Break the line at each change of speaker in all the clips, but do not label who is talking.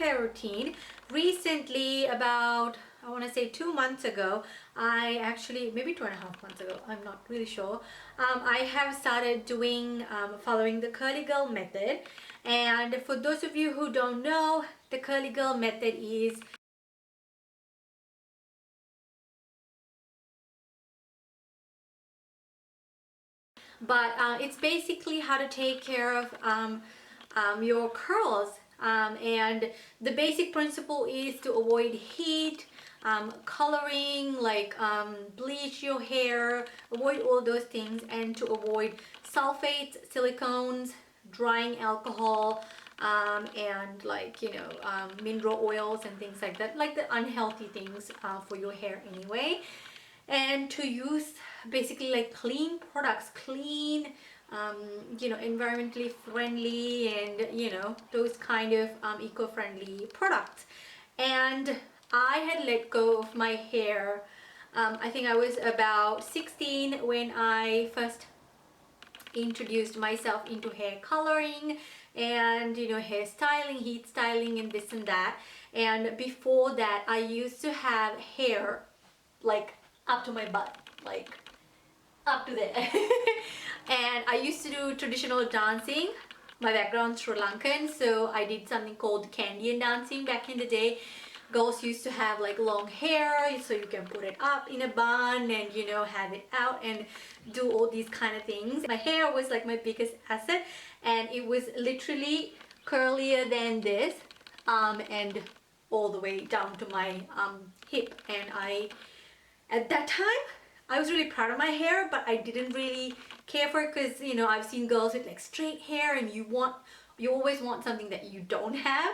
care routine. Recently, about I want to say 2 months ago, I actually, maybe 2.5 months ago, I'm not really sure, I have started doing following the curly girl method. And for those of you who don't know, the curly girl method is it's basically how to take care of your curls, and the basic principle is to avoid heat, coloring, like bleach your hair, avoid all those things, and to avoid sulfates, silicones, drying alcohol, and like mineral oils and things like that, like the unhealthy things for your hair anyway. And to use basically like clean products, clean, environmentally friendly, and those kind of eco-friendly products. And I had let go of my hair. I think I was about 16 when I first introduced myself into hair coloring and hair styling, heat styling, and this and that. And before that, I used to have hair like up to my butt, like up to there. And I used to do traditional dancing. My background's Sri Lankan, so I did something called Candian dancing back in the day. Girls used to have like long hair, so you can put it up in a bun and have it out and do all these kind of things. My hair was like my biggest asset, and it was literally curlier than this, and all the way down to my hip. And at that time, I was really proud of my hair, but I didn't really care for it because I've seen girls with like straight hair, and you always want something that you don't have.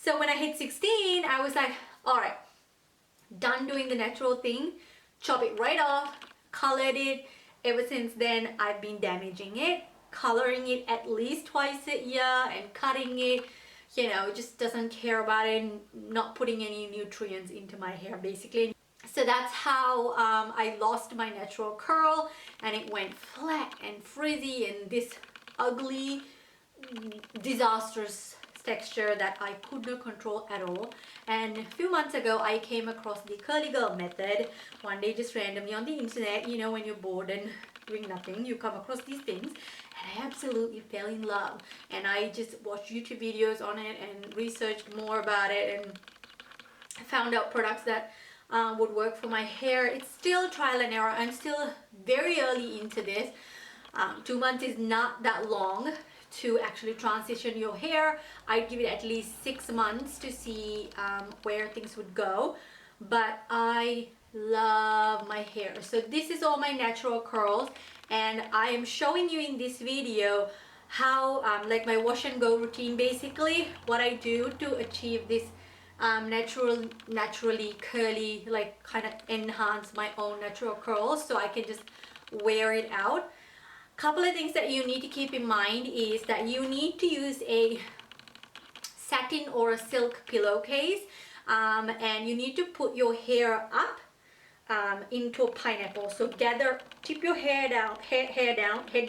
So when I hit 16, I was like, all right, done doing the natural thing, chop it right off, colored it. Ever since then, I've been damaging it, coloring it at least twice a year, and cutting it. Just doesn't care about it, and not putting any nutrients into my hair basically. So that's how I lost my natural curl, and it went flat and frizzy and this ugly, disastrous texture that I could not control at all. And a few months ago, I came across the curly girl method one day, just randomly on the internet. When you're bored and doing nothing, you come across these things, and I absolutely fell in love. And I just watched YouTube videos on it and researched more about it, and found out products that would work for my hair. It's still trial and error. I'm still very early into this. 2 months is not that long to actually transition your hair. I'd give it at least 6 months to see where things would go. But I love my hair. So this is all my natural curls, and I am showing you in this video how like my wash and go routine, basically what I do to achieve this naturally curly, like kind of enhance my own natural curls so I can just wear it out. Couple of things that you need to keep in mind is that you need to use a satin or a silk pillowcase, and you need to put your hair up into a pineapple. So tip your hair down, head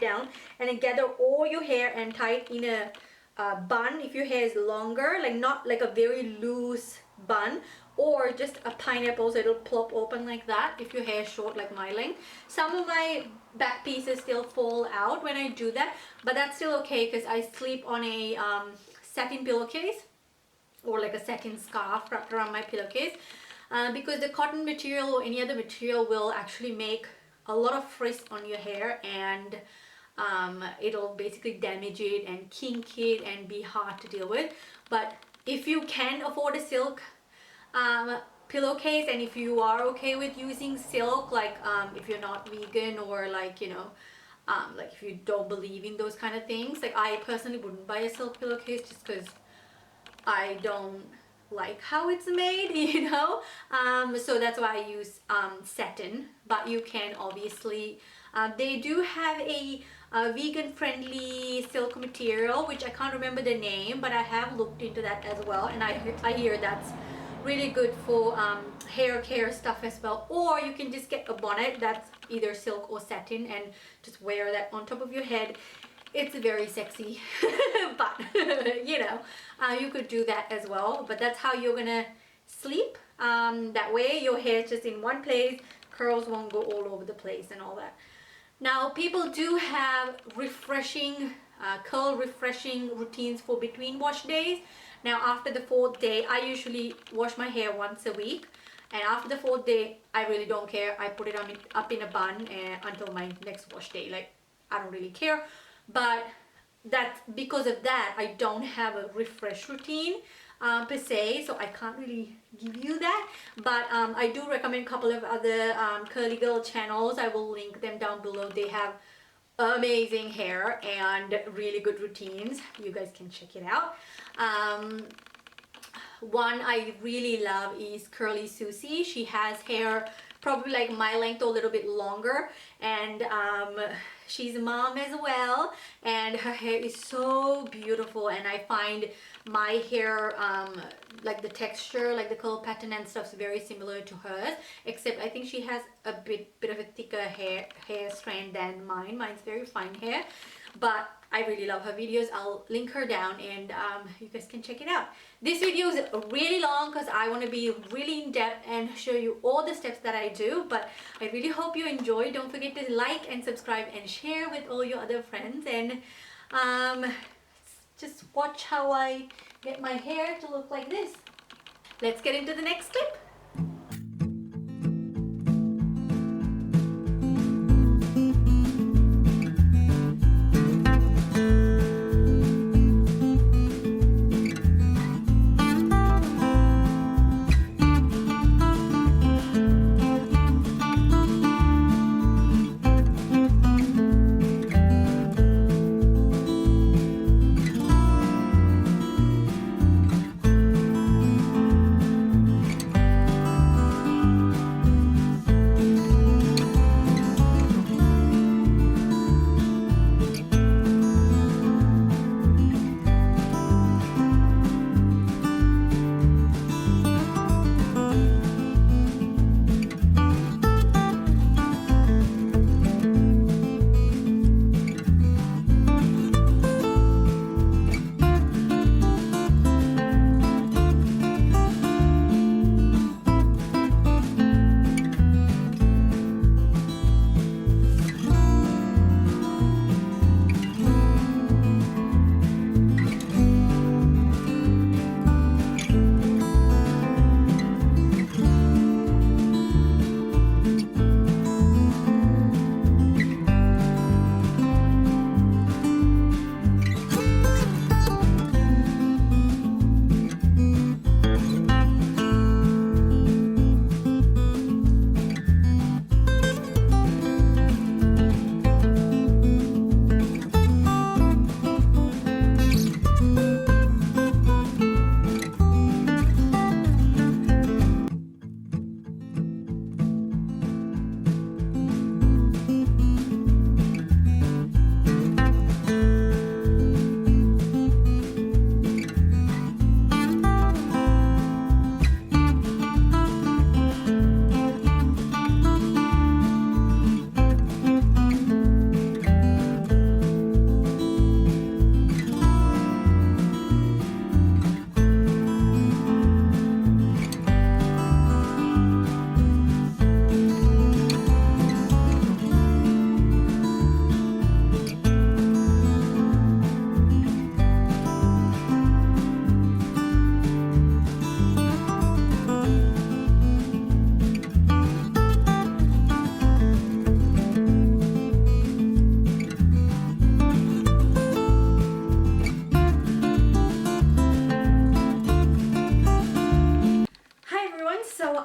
down, and then gather all your hair and tie it in a bun if your hair is longer, like not like a very loose bun, or just a pineapple so it'll plop open like that if your hair is short like my length. Some of my back pieces still fall out when I do that, but that's still okay because I sleep on a satin pillowcase or like a satin scarf wrapped around my pillowcase, because the cotton material or any other material will actually make a lot of frizz on your hair, and it'll basically damage it and kink it and be hard to deal with. But if you can afford a silk pillowcase, and if you are okay with using silk, like if you're not vegan, or like like if you don't believe in those kind of things, like I personally wouldn't buy a silk pillowcase just because I don't like how it's made, so that's why I use satin. But you can obviously they do have a vegan friendly silk material, which I can't remember the name, but I have looked into that as well, and I hear that's really good for hair care stuff as well. Or you can just get a bonnet that's either silk or satin and just wear that on top of your head. it's very sexy. But you know, you could do that as well, but that's how you're gonna sleep. That way your hair is just in one place, curls won't go all over the place and all that. Now people do have refreshing curl refreshing routines for between wash days. Now after the 4th day, I usually wash my hair once a week, and after the 4th day I really don't care. I put it up in a bun until my next wash day. Like, I don't really care. But that's because of that I don't have a refresh routine per se, so I can't really give you that. But I do recommend a couple of other curly girl channels. I will link them down below. They have amazing hair and really good routines. You guys can check it out. One I really love is Curly Susie. She has hair probably like my length or a little bit longer, and she's a mom as well, and her hair is so beautiful. And I find my hair, like the texture, like the curl pattern and stuff, is very similar to hers, except I think she has a bit of a thicker hair strand than mine. Mine's very fine hair, but I really love her videos. I'll link her down, and you guys can check it out. This video is really long because I want to be really in depth and show you all the steps that I do, but I really hope you enjoy. Don't forget to like and subscribe and share with all your other friends, and just watch how I get my hair to look like this. Let's get into the next clip.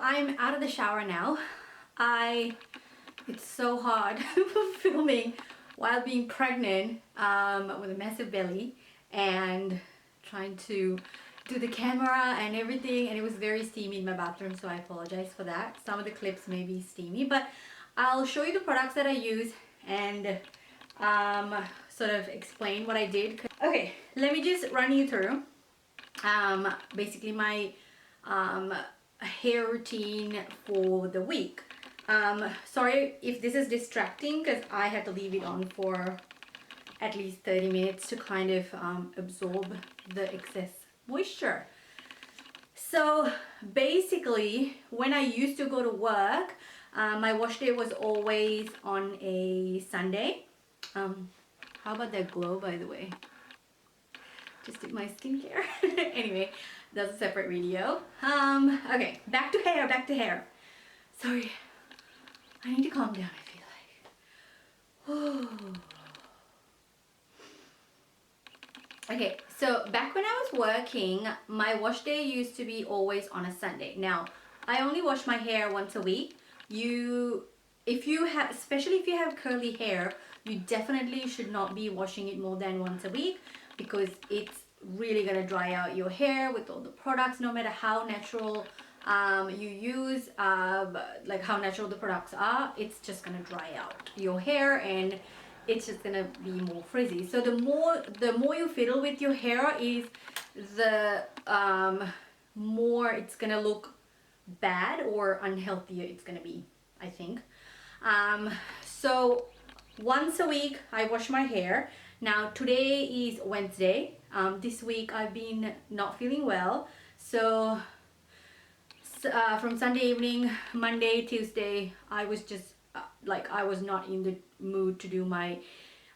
I'm out of the shower now. It's so hard filming while being pregnant with a massive belly and trying to do the camera and everything, and it was very steamy in my bathroom, so I apologize for that. Some of the clips may be steamy, but I'll show you the products that I use and sort of explain what I did. Okay, let me just run you through basically my hair routine for the week. Sorry if this is distracting because I had to leave it on for at least 30 minutes to kind of absorb the excess moisture. So basically, when I used to go to work, my wash day was always on a Sunday. How about that glow, by the way? Just did my skincare. Anyway, that's a separate video. Okay, back to hair. Sorry, I need to calm down, I feel like. Okay, so back when I was working, my wash day used to be always on a Sunday. Now, I only wash my hair once a week. If you have, especially if you have curly hair, you definitely should not be washing it more than once a week, because it's really gonna dry out your hair with all the products, no matter how natural you use, like how natural the products are. It's just gonna dry out your hair and it's just gonna be more frizzy. So the more you fiddle with your hair, is the more it's gonna look bad or unhealthier it's gonna be, I think. So once a week I wash my hair. Now today is Wednesday. This week I've been not feeling well, so from Sunday evening, Monday, Tuesday, I was just like, I was not in the mood to do my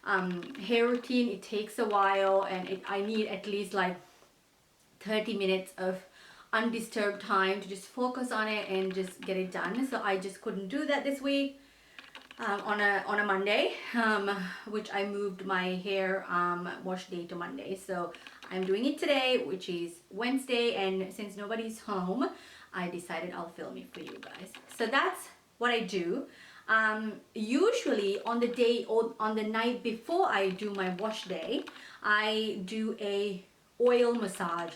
hair routine. It takes a while, and I need at least like 30 minutes of undisturbed time to just focus on it and just get it done. So I just couldn't do that this week on a Monday, which I moved my hair wash day to Monday. So I'm doing it today, which is Wednesday, and since nobody's home, I decided I'll film it for you guys. So that's what I do. Usually on the day or on the night before I do my wash day, I do a oil massage.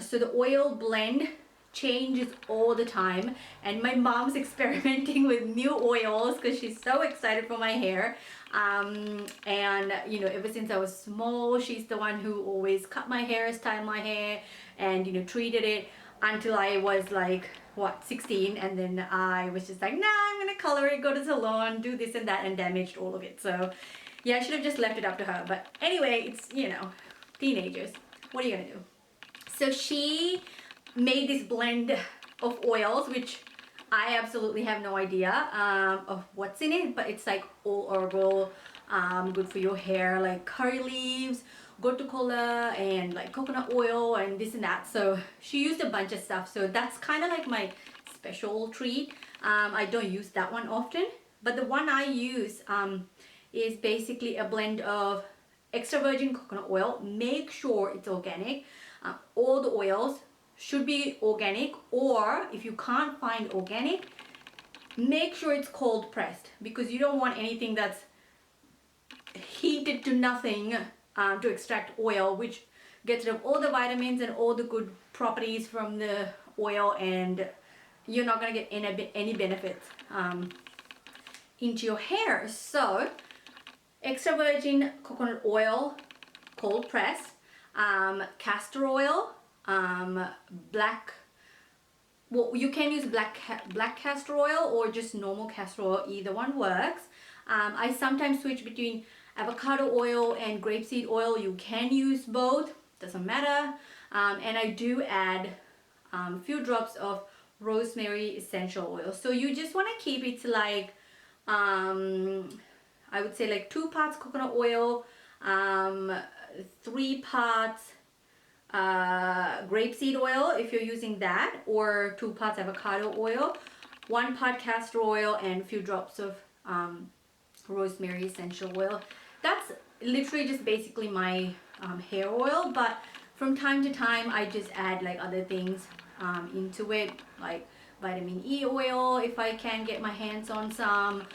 So the oil blend changes all the time, and my mom's experimenting with new oils because she's so excited for my hair. And you know, ever since I was small, she's the one who always cut my hair, styled my hair, and you know, treated it until I was like, what, 16, and then I was just like, nah, I'm gonna color it, go to the salon, do this and that, and damaged all of it. So yeah, I should have just left it up to her. But anyway, it's, you know, teenagers, what are you gonna do? So she made this blend of oils, which I absolutely have no idea of what's in it, but it's like all herbal, good for your hair, like curry leaves, gotu kola, and like coconut oil and this and that. So she used a bunch of stuff, so that's kind of like my special treat. I don't use that one often, but the one I use is basically a blend of extra virgin coconut oil. Make sure it's organic. All the oils should be organic, or if you can't find organic, make sure it's cold pressed, because you don't want anything that's heated to nothing to extract oil, which gets rid of all the vitamins and all the good properties from the oil, and you're not going to get any benefits into your hair. So extra virgin coconut oil, cold pressed, castor oil, well, you can use black castor oil or just normal castor oil, either one works. I sometimes switch between avocado oil and grapeseed oil. You can use both, doesn't matter. And I do add a few drops of rosemary essential oil. So you just want to keep it to like, I would say like 2 parts coconut oil, 3 parts grapeseed oil if you're using that, or 2 parts avocado oil, 1 part castor oil, and a few drops of rosemary essential oil. That's literally just basically my hair oil, but from time to time I just add like other things into it, like vitamin E oil if I can get my hands on some.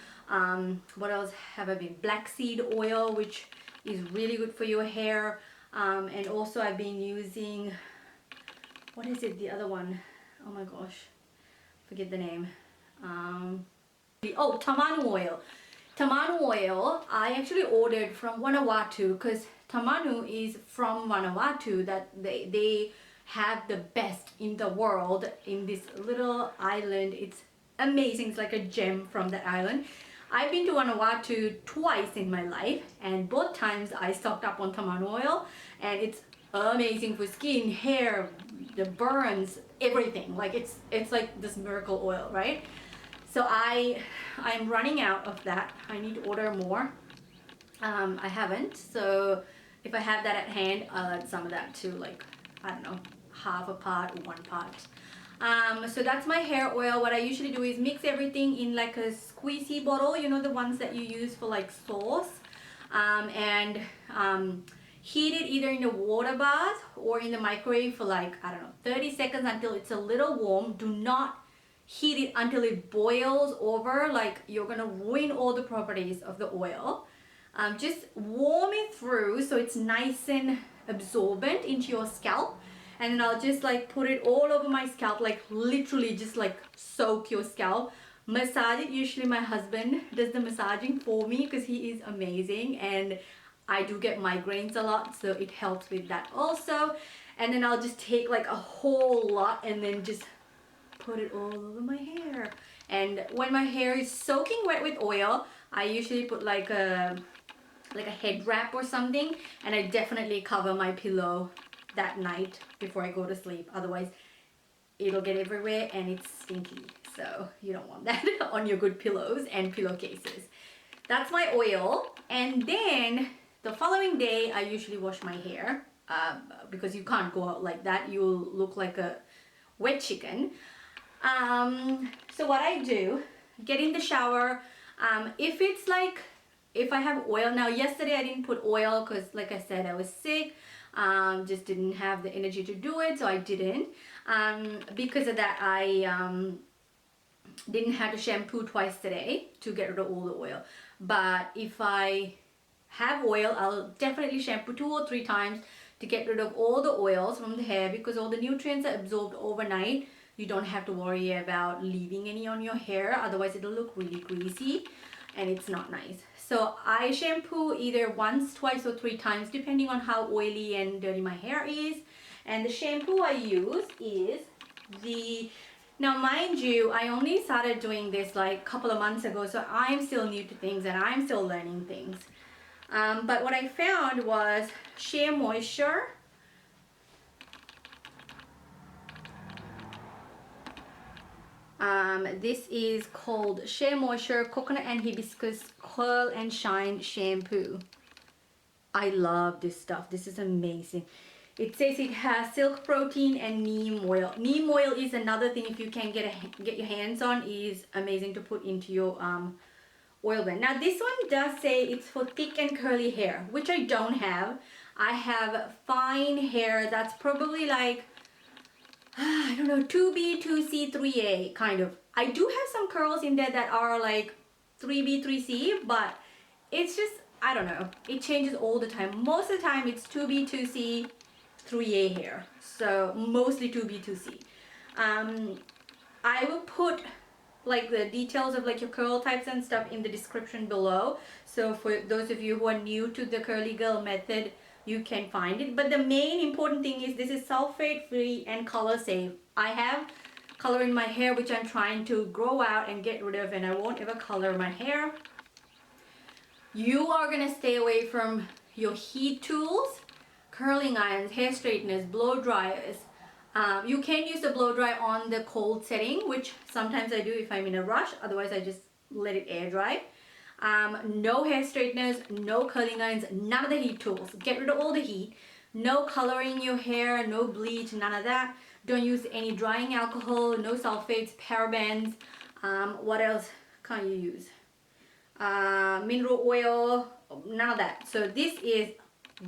What else have I been? Black seed oil, which is really good for your hair. And also I've been using, what is it, the other one? Oh my gosh, forget the name. Oh, tamanu oil. Tamanu oil, I actually ordered from Vanuatu, because Tamanu is from Vanuatu, that they have the best in the world in this little island. It's amazing. It's like a gem from that island. I've been to Vanuatu twice in my life, and both times I stocked up on tamarind oil, and it's amazing for skin, hair, the burns, everything. Like it's like this miracle oil, right? So I'm running out of that. I need to order more. I haven't, so if I have that at hand, I'll add some of that to, like, I don't know, half a pot or 1 pot. So that's my hair oil. What I usually do is mix everything in like a squeezy bottle, you know, the ones that you use for like sauce, and heat it either in a water bath or in the microwave for like, I don't know, 30 seconds until it's a little warm. Do not heat it until it boils over, like you're gonna ruin all the properties of the oil. Just warm it through so it's nice and absorbent into your scalp, and then I'll just like put it all over my scalp, like literally just like soak your scalp, massage it. Usually my husband does the massaging for me because he is amazing, and I do get migraines a lot, so it helps with that also. And then I'll just take like a whole lot and then just put it all over my hair. And when my hair is soaking wet with oil, I usually put like a head wrap or something, and I definitely cover my pillow that night before I go to sleep. Otherwise it'll get everywhere and it's stinky, so you don't want that on your good pillows and pillowcases. That's my oil. And then the following day I usually wash my hair, because you can't go out like that, you'll look like a wet chicken. So what I do, get in the shower. If I have oil, now yesterday I didn't put oil because like I said, I was sick, just didn't have the energy to do it, so I didn't. Because of that, I didn't have to shampoo twice today to get rid of all the oil. But if I have oil, I'll definitely shampoo 2 or 3 times to get rid of all the oils from the hair, because all the nutrients are absorbed overnight. You don't have to worry about leaving any on your hair, otherwise it'll look really greasy and it's not nice. So I shampoo either once, twice or 3 times depending on how oily and dirty my hair is. And the shampoo I use is now mind you, I only started doing this like a couple of months ago, so I'm still new to things and I'm still learning things. But what I found was Shea Moisture. This is called Shea Moisture Coconut and Hibiscus Curl and Shine Shampoo. I love this stuff. This is amazing. It says it has silk protein and neem oil. Neem oil is another thing, if you can get your hands on, is amazing to put into your oil blend. Now this one does say it's for thick and curly hair, which I don't have. I have fine hair that's probably like, I don't know, 2B, 2C, 3A kind of. I do have some curls in there that are like 3B, 3C, but it's just, I don't know, it changes all the time. Most of the time it's 2B, 2C, 3A hair. So mostly 2B, 2C. I will put like the details of like your curl types and stuff in the description below. So for those of you who are new to the curly girl method, you can find it. But the main important thing is this is sulfate free and color safe. I have color in my hair which I'm trying to grow out and get rid of, and I won't ever color my hair. You are gonna stay away from your heat tools, curling irons, hair straighteners, blow dryers. You can use the blow dry on the cold setting, which sometimes I do if I'm in a rush. Otherwise I just let it air dry. No hair straighteners, no curling irons, none of the heat tools. Get rid of all the heat. No coloring your hair, no bleach, none of that. Don't use any drying alcohol, no sulfates, parabens. What else can you use? Mineral oil, none of that. So this is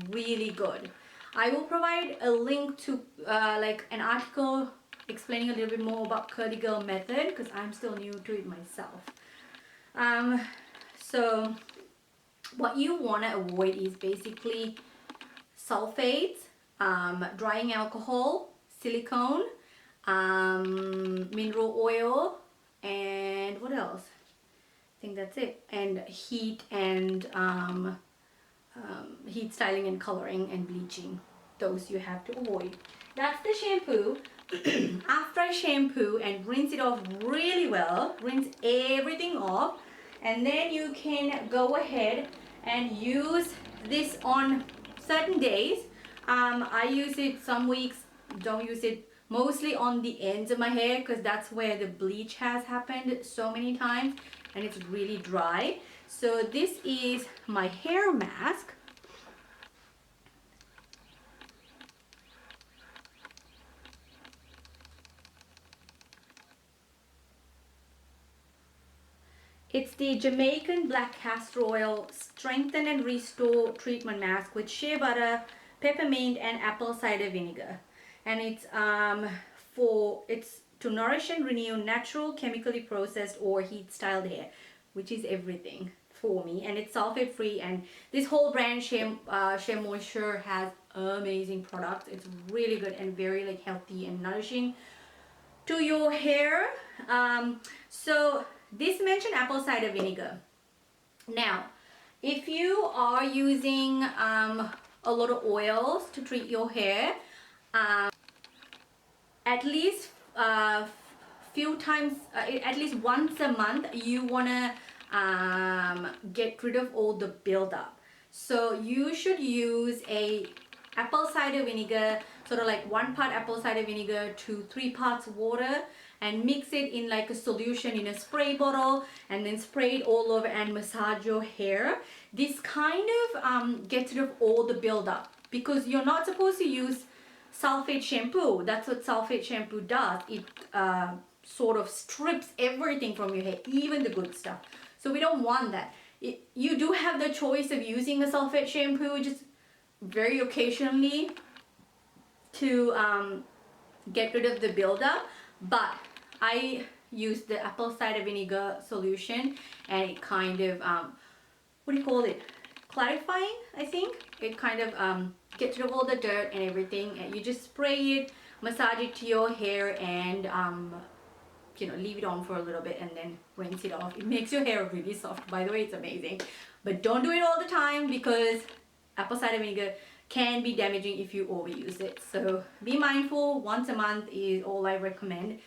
really good. I will provide a link to like an article explaining a little bit more about curly girl method, because I'm still new to it myself. So what you want to avoid is basically sulfates, drying alcohol, silicone, mineral oil, and what else? I think that's it. And heat and heat styling and coloring and bleaching. Those you have to avoid. That's the shampoo. After I shampoo and rinse it off really well, rinse everything off, And then you can go ahead and use this on certain days. I use it some weeks, don't use it, mostly on the ends of my hair because that's where the bleach has happened so many times and it's really dry. So this is my hair mask. It's the Jamaican Black Castor Oil Strengthen and Restore Treatment Mask with shea butter, peppermint and apple cider vinegar. And it's to nourish and renew natural, chemically processed or heat styled hair, which is everything for me. And it's sulfate free, and this whole brand Shea Moisture has amazing products. It's really good and very like healthy and nourishing to your hair. So this mentioned apple cider vinegar. Now, if you are using a lot of oils to treat your hair, at least few times, at least once a month, you wanna get rid of all the buildup. So you should use a apple cider vinegar, sort of like 1 part apple cider vinegar to 3 parts water, and mix it in like a solution in a spray bottle, and then spray it all over and massage your hair. This kind of gets rid of all the buildup, because you're not supposed to use sulfate shampoo. That's what sulfate shampoo does. It sort of strips everything from your hair, even the good stuff. So we don't want that. You do have the choice of using a sulfate shampoo just very occasionally to get rid of the buildup, but I use the apple cider vinegar solution, and it kind of what do you call it, clarifying, I think. It kind of gets rid of all the dirt and everything, and you just spray it, massage it to your hair, and you know, leave it on for a little bit and then rinse it off. It makes your hair really soft, by the way. It's amazing, but don't do it all the time because apple cider vinegar can be damaging if you overuse it. So be mindful. Once a month is all I recommend.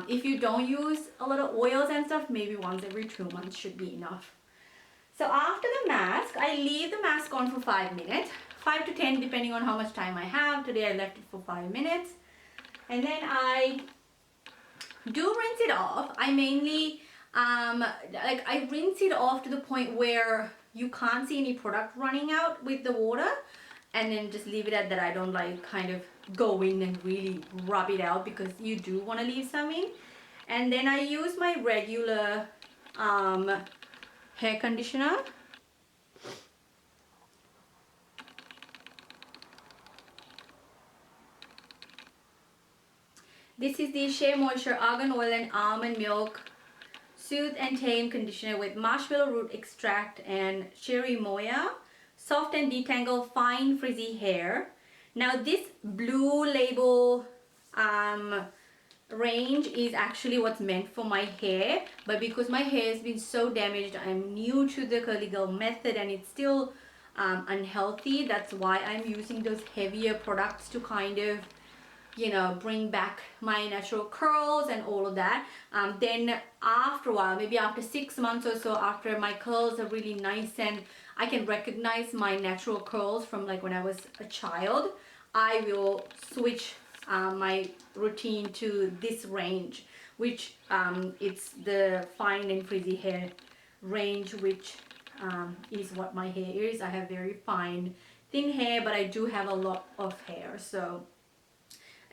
If you don't use a lot of oils and stuff, maybe once every 2 months should be enough. So after the mask, I leave the mask on for 5 minutes, 5 to 10 depending on how much time I have. Today I left it for 5 minutes, and then I do rinse it off. I mainly I rinse it off to the point where you can't see any product running out with the water, and then just leave it at that. I don't like kind of go in and really rub it out, because you do want to leave some in. And then I use my regular hair conditioner. This is the Shea Moisture Argan Oil and Almond Milk Soothe and Tame Conditioner with marshmallow root extract and cherry moya. Soft and detangle fine frizzy hair. Now this blue label range is actually what's meant for my hair, but because my hair has been so damaged, I'm new to the curly girl method and it's still unhealthy. That's why I'm using those heavier products to kind of, you know, bring back my natural curls and all of that. Then after a while, maybe after 6 months or so, after my curls are really nice and I can recognize my natural curls from like when I was a child, I will switch my routine to this range, which it's the fine and frizzy hair range, which is what my hair is. I have very fine thin hair, but I do have a lot of hair. So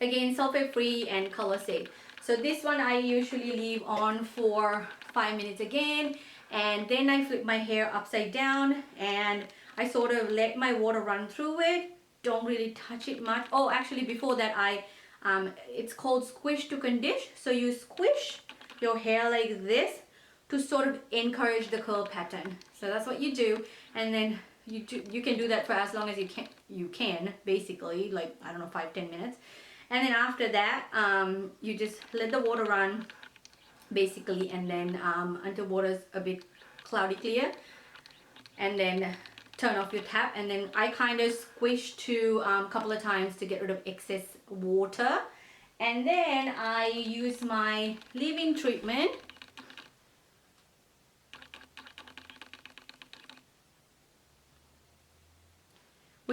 again, sulfate free and color safe. So this one I usually leave on for 5 minutes again, and then I flip my hair upside down and I sort of let my water run through it. Don't really touch it much. Oh, actually before that it's called Squish to Condition. So you squish your hair like this to sort of encourage the curl pattern. So that's what you do, and then you can do that for as long as you can basically, like, I don't know, 5-10 minutes. And then after that, you just let the water run basically, and then until water's a bit cloudy clear, and then turn off your tap. And then I kind of squish to a couple of times to get rid of excess water, and then I use my leave-in treatment.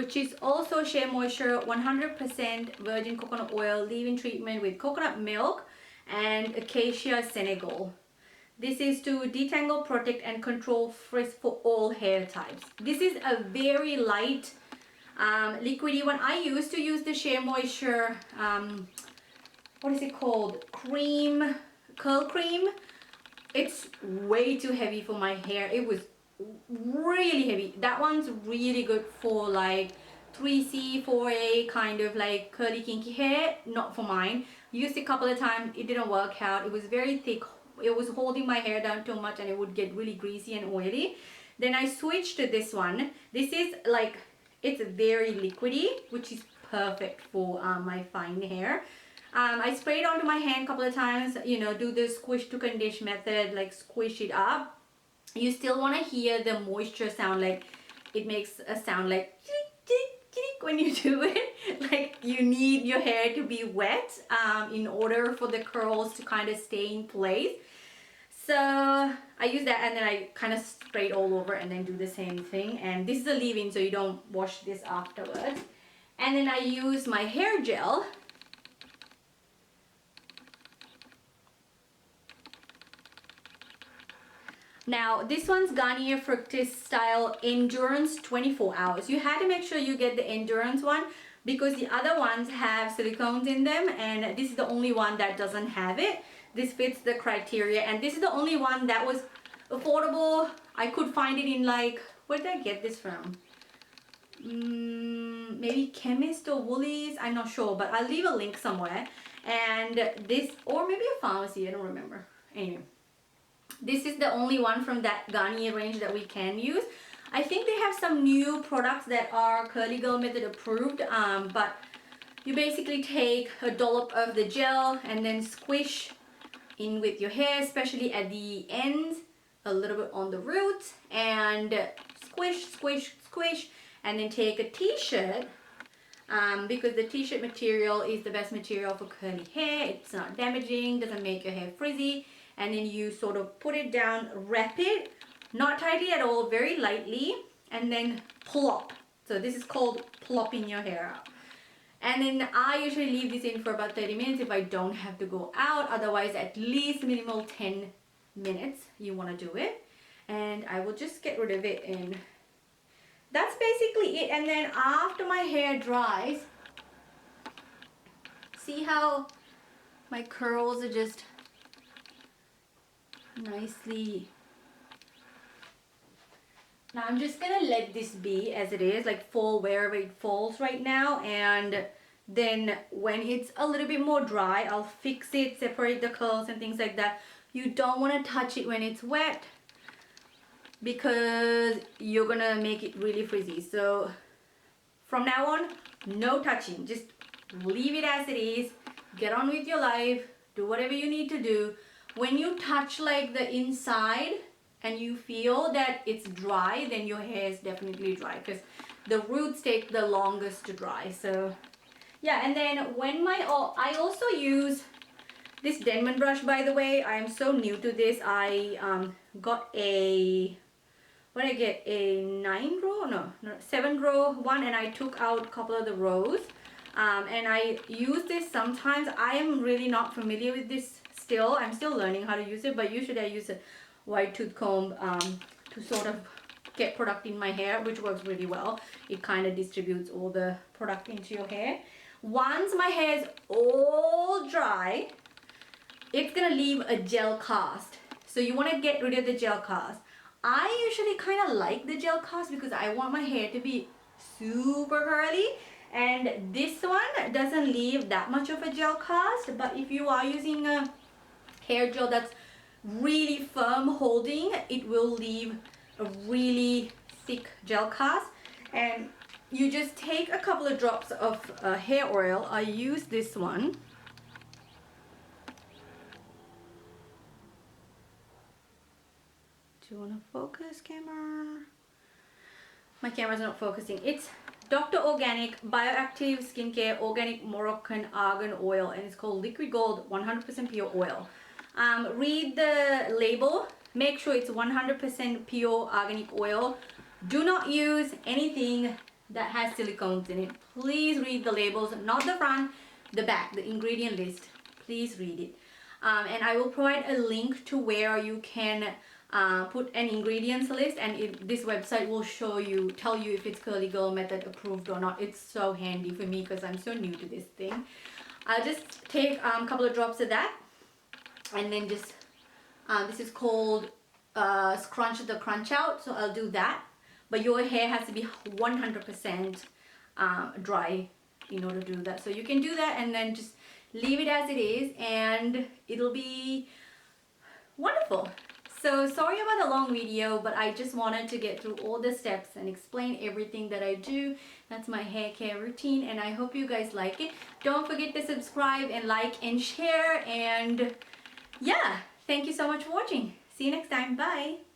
which is also Shea Moisture 100% virgin coconut oil leave-in treatment with coconut milk and acacia Senegal. This is to detangle, protect and control frizz for all hair types. This is a very light liquidy one. I used to use the Shea Moisture, what is it called? Cream, curl cream. It's way too heavy for my hair. It was really heavy. That one's really good for like 3C, 4A kind of like curly kinky hair. Not for mine. Used it a couple of times. It didn't work out. It was very thick. It was holding my hair down too much and it would get really greasy and oily. Then I switched to this one. This is like, it's very liquidy, which is perfect for my fine hair. I sprayed onto my hand a couple of times, you know, do the squish to condition method, like squish it up. You still want to hear the moisture sound, like it makes a sound like when you do it. Like you need your hair to be wet in order for the curls to kind of stay in place. So I use that and then I kind of spray it all over and then do the same thing. And this is a leave-in, so you don't wash this afterwards. And then I use my hair gel. Now this one's Garnier Fructis Style Endurance 24 hours. You had to make sure you get the Endurance one because the other ones have silicones in them and this is the only one that doesn't have it. This fits the criteria and this is the only one that was affordable. I could find it in like, where did I get this from? Maybe Chemist or Woolies, I'm not sure, but I'll leave a link somewhere. And this, or maybe a pharmacy, I don't remember. Anyway, this is the only one from that Garnier range that we can use. I think they have some new products that are Curly Girl Method approved, but you basically take a dollop of the gel and then squish in with your hair, especially at the ends, a little bit on the roots, and squish, squish, squish, and then take a t-shirt, because the t-shirt material is the best material for curly hair. It's not damaging, doesn't make your hair frizzy, and then you sort of put it down, wrap it, not tightly at all, very lightly, and then plop. So this is called plopping your hair out. And then I usually leave this in for about 30 minutes if I don't have to go out. Otherwise, at least minimal 10 minutes you want to do it. And I will just get rid of it, and that's basically it. And then after my hair dries, see how my curls are just nicely. Now I'm just gonna let this be as it is, like fall wherever it falls right now, and then when it's a little bit more dry, I'll fix it, separate the curls and things like that. You don't want to touch it when it's wet because you're gonna make it really frizzy. So from now on, no touching, just leave it as it is, get on with your life, do whatever you need to do. When you touch like the inside and you feel that it's dry, then your hair is definitely dry because the roots take the longest to dry. So yeah, and then when I also use this Denman brush, by the way. I am so new to this. I got a, what did I get, a 7 row one, and I took out a couple of the rows, and I use this sometimes. I am really not familiar with this still. I'm still learning how to use it, but usually I use a wide tooth comb to sort of get product in my hair, which works really well. It kind of distributes all the product into your hair. Once my hair is all dry, it's gonna leave a gel cast. So you want to get rid of the gel cast. I usually kind of like the gel cast because I want my hair to be super curly, and this one doesn't leave that much of a gel cast. But if you are using a hair gel that's really firm holding, it will leave a really thick gel cast. And you just take a couple of drops of hair oil. I use this one. Do you want to focus, camera? My camera's not focusing. It's Dr. Organic Bioactive Skincare Organic Moroccan Argan Oil, and it's called Liquid Gold 100% Pure Oil. Read the label. Make sure it's 100% pure organic oil. Do not use anything that has silicones in it. Please read the labels, not the front, the back, the ingredient list. Please read it. And I will provide a link to where you can put an ingredients list, and this website will tell you if it's Curly Girl method approved or not. It's so handy for me because I'm so new to this thing. I'll just take a couple of drops of that, and then just this is called scrunch the crunch out, so I'll do that. But your hair has to be 100% dry in order to do that. So you can do that and then just leave it as it is, and it'll be wonderful. So sorry about the long video, but I just wanted to get through all the steps and explain everything that I do. That's my hair care routine, and I hope you guys like it. Don't forget to subscribe and like and share, and yeah, thank you so much for watching. See you next time. Bye.